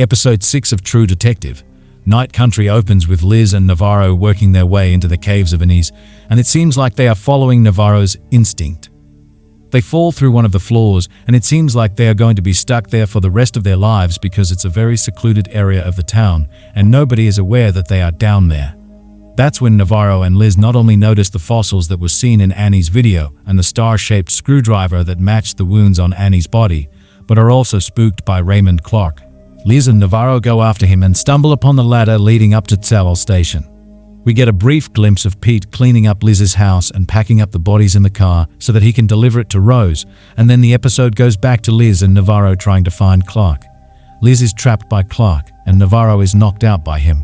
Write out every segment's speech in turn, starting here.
Episode 6 of True Detective. Night Country opens with Liz and Navarro working their way into the caves of Anise, and it seems like they are following Navarro's instinct. They fall through one of the floors, and it seems like they are going to be stuck there for the rest of their lives because it's a very secluded area of the town, and nobody is aware that they are down there. That's when Navarro and Liz not only notice the fossils that were seen in Annie's video and the star-shaped screwdriver that matched the wounds on Annie's body, but are also spooked by Raymond Clark. Liz and Navarro go after him and stumble upon the ladder leading up to Tsawol Station. We get a brief glimpse of Pete cleaning up Liz's house and packing up the bodies in the car so that he can deliver it to Rose, and then the episode goes back to Liz and Navarro trying to find Clark. Liz is trapped by Clark, and Navarro is knocked out by him.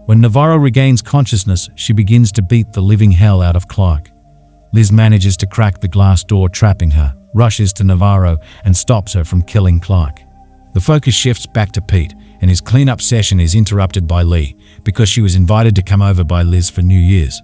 When Navarro regains consciousness, she begins to beat the living hell out of Clark. Liz manages to crack the glass door trapping her, rushes to Navarro, and stops her from killing Clark. The focus shifts back to Pete, and his cleanup session is interrupted by Lee because she was invited to come over by Liz for New Year's.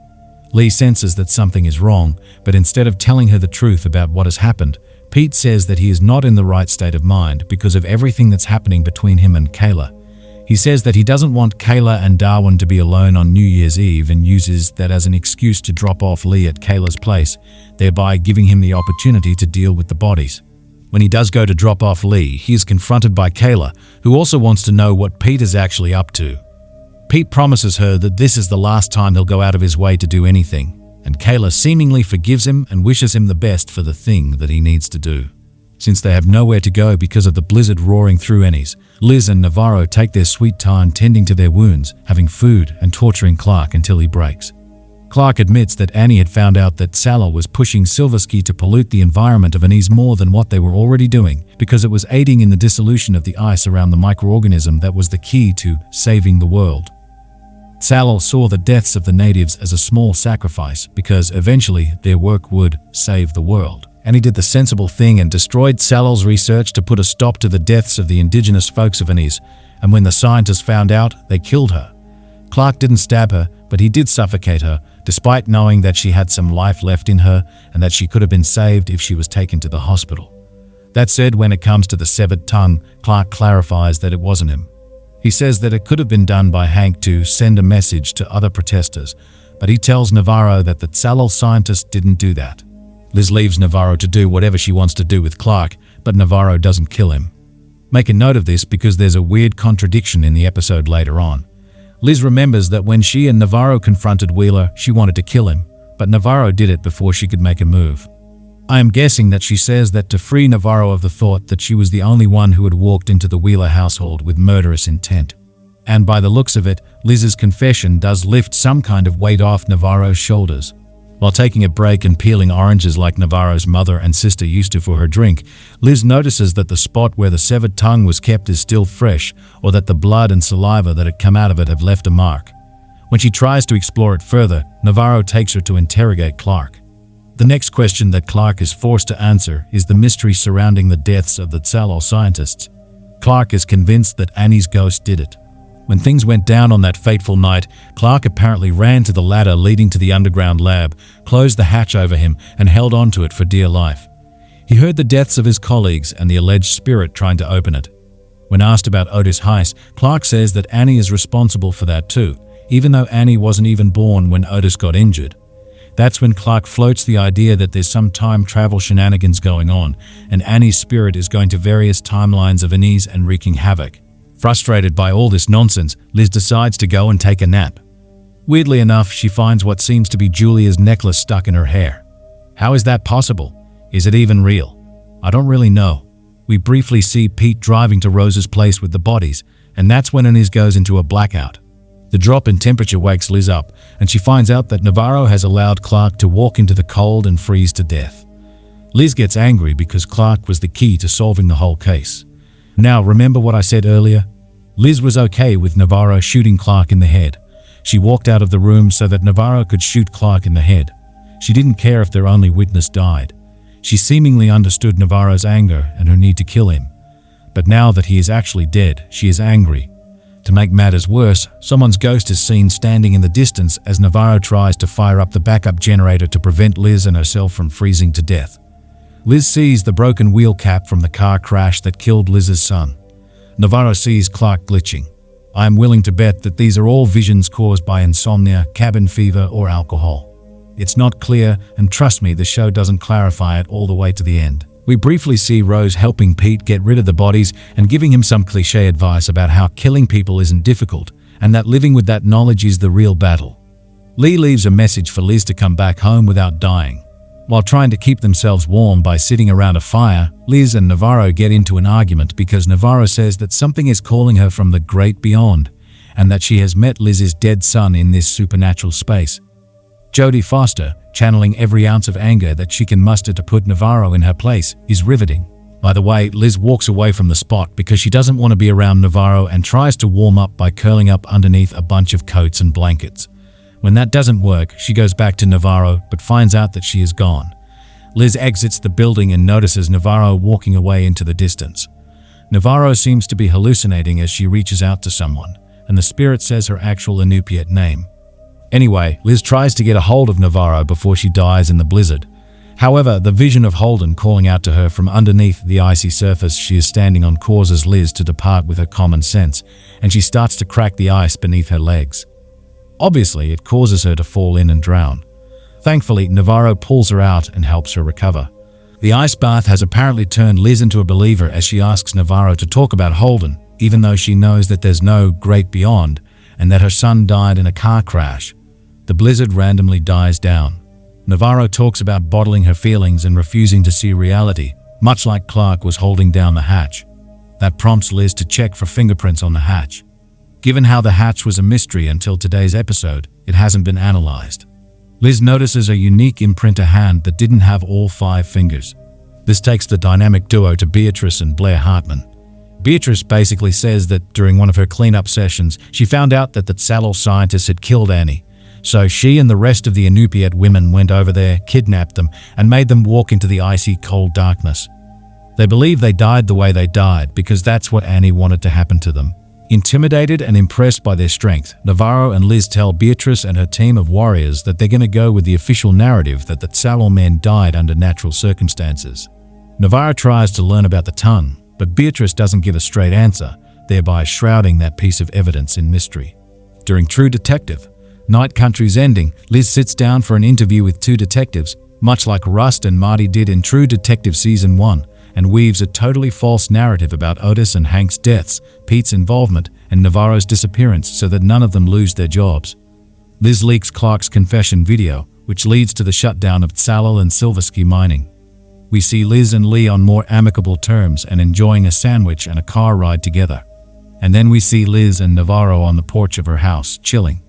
Lee senses that something is wrong, but instead of telling her the truth about what has happened, Pete says that he is not in the right state of mind because of everything that's happening between him and Kayla. He says that he doesn't want Kayla and Darwin to be alone on New Year's Eve and uses that as an excuse to drop off Lee at Kayla's place, thereby giving him the opportunity to deal with the bodies. When he does go to drop off Lee, he is confronted by Kayla, who also wants to know what Pete is actually up to. Pete promises her that this is the last time he'll go out of his way to do anything, and Kayla seemingly forgives him and wishes him the best for the thing that he needs to do. Since they have nowhere to go because of the blizzard roaring through Annie's, Liz and Navarro take their sweet time tending to their wounds, having food, and torturing Clark until he breaks. Clark admits that Annie had found out that Tsawol was pushing Silverski to pollute the environment of Anise more than what they were already doing, because it was aiding in the dissolution of the ice around the microorganism that was the key to saving the world. Tsawol saw the deaths of the natives as a small sacrifice because eventually their work would save the world. And he did the sensible thing and destroyed Tsawol's research to put a stop to the deaths of the indigenous folks of Anise, and when the scientists found out, they killed her. Clark didn't stab her, but he did suffocate her, despite knowing that she had some life left in her and that she could have been saved if she was taken to the hospital. That said, when it comes to the severed tongue, Clark clarifies that it wasn't him. He says that it could have been done by Hank to send a message to other protesters, but he tells Navarro that the Tsawol scientist didn't do that. Liz leaves Navarro to do whatever she wants to do with Clark, but Navarro doesn't kill him. Make a note of this because there's a weird contradiction in the episode later on. Liz remembers that when she and Navarro confronted Wheeler, she wanted to kill him, but Navarro did it before she could make a move. I am guessing that she says that to free Navarro of the thought that she was the only one who had walked into the Wheeler household with murderous intent. And by the looks of it, Liz's confession does lift some kind of weight off Navarro's shoulders. While taking a break and peeling oranges like Navarro's mother and sister used to for her drink, Liz notices that the spot where the severed tongue was kept is still fresh, or that the blood and saliva that had come out of it have left a mark. When she tries to explore it further, Navarro takes her to interrogate Clark. The next question that Clark is forced to answer is the mystery surrounding the deaths of the Tsawol scientists. Clark is convinced that Annie's ghost did it. When things went down on that fateful night, Clark apparently ran to the ladder leading to the underground lab, closed the hatch over him, and held onto it for dear life. He heard the deaths of his colleagues and the alleged spirit trying to open it. When asked about Otis Heiss, Clark says that Annie is responsible for that too, even though Annie wasn't even born when Otis got injured. That's when Clark floats the idea that there's some time travel shenanigans going on, and Annie's spirit is going to various timelines of Anise and wreaking havoc. Frustrated by all this nonsense, Liz decides to go and take a nap. Weirdly enough, she finds what seems to be Julia's necklace stuck in her hair. How is that possible? Is it even real? I don't really know. We briefly see Pete driving to Rose's place with the bodies, and that's when Anise goes into a blackout. The drop in temperature wakes Liz up, and she finds out that Navarro has allowed Clark to walk into the cold and freeze to death. Liz gets angry because Clark was the key to solving the whole case. Now, remember what I said earlier? Liz was okay with Navarro shooting Clark in the head. She walked out of the room so that Navarro could shoot Clark in the head. She didn't care if their only witness died. She seemingly understood Navarro's anger and her need to kill him. But now that he is actually dead, she is angry. To make matters worse, someone's ghost is seen standing in the distance as Navarro tries to fire up the backup generator to prevent Liz and herself from freezing to death. Liz sees the broken wheel cap from the car crash that killed Liz's son. Navarro sees Clark glitching. I am willing to bet that these are all visions caused by insomnia, cabin fever, or alcohol. It's not clear, and trust me, the show doesn't clarify it all the way to the end. We briefly see Rose helping Pete get rid of the bodies and giving him some cliché advice about how killing people isn't difficult, and that living with that knowledge is the real battle. Lee leaves a message for Liz to come back home without dying. While trying to keep themselves warm by sitting around a fire, Liz and Navarro get into an argument because Navarro says that something is calling her from the great beyond, and that she has met Liz's dead son in this supernatural space. Jodie Foster, channeling every ounce of anger that she can muster to put Navarro in her place, is riveting. By the way, Liz walks away from the spot because she doesn't want to be around Navarro and tries to warm up by curling up underneath a bunch of coats and blankets. When that doesn't work, she goes back to Navarro but finds out that she is gone. Liz exits the building and notices Navarro walking away into the distance. Navarro seems to be hallucinating as she reaches out to someone, and the spirit says her actual Inupiat name. Anyway, Liz tries to get a hold of Navarro before she dies in the blizzard. However, the vision of Holden calling out to her from underneath the icy surface she is standing on causes Liz to depart with her common sense, and she starts to crack the ice beneath her legs. Obviously, it causes her to fall in and drown. Thankfully, Navarro pulls her out and helps her recover. The ice bath has apparently turned Liz into a believer as she asks Navarro to talk about Holden, even though she knows that there's no great beyond and that her son died in a car crash. The blizzard randomly dies down. Navarro talks about bottling her feelings and refusing to see reality, much like Clark was holding down the hatch. That prompts Liz to check for fingerprints on the hatch. Given how the hatch was a mystery until today's episode, it hasn't been analyzed. Liz notices a unique imprinter hand that didn't have all 5 fingers. This takes the dynamic duo to Beatrice and Blair Hartman. Beatrice basically says that during one of her cleanup sessions, she found out that the Tsalal scientists had killed Annie. So she and the rest of the Inupiat women went over there, kidnapped them, and made them walk into the icy, cold darkness. They believe they died the way they died because that's what Annie wanted to happen to them. Intimidated and impressed by their strength, Navarro and Liz tell Beatrice and her team of warriors that they're going to go with the official narrative that the Tsalal men died under natural circumstances. Navarro tries to learn about the tongue, but Beatrice doesn't give a straight answer, thereby shrouding that piece of evidence in mystery. During True Detective, Night Country's ending, Liz sits down for an interview with 2 detectives, much like Rust and Marty did in True Detective Season 1, and weaves a totally false narrative about Otis and Hank's deaths, Pete's involvement, and Navarro's disappearance so that none of them lose their jobs. Liz leaks Clark's confession video, which leads to the shutdown of Tsalal and Silverski mining. We see Liz and Lee on more amicable terms and enjoying a sandwich and a car ride together. And then we see Liz and Navarro on the porch of her house, chilling.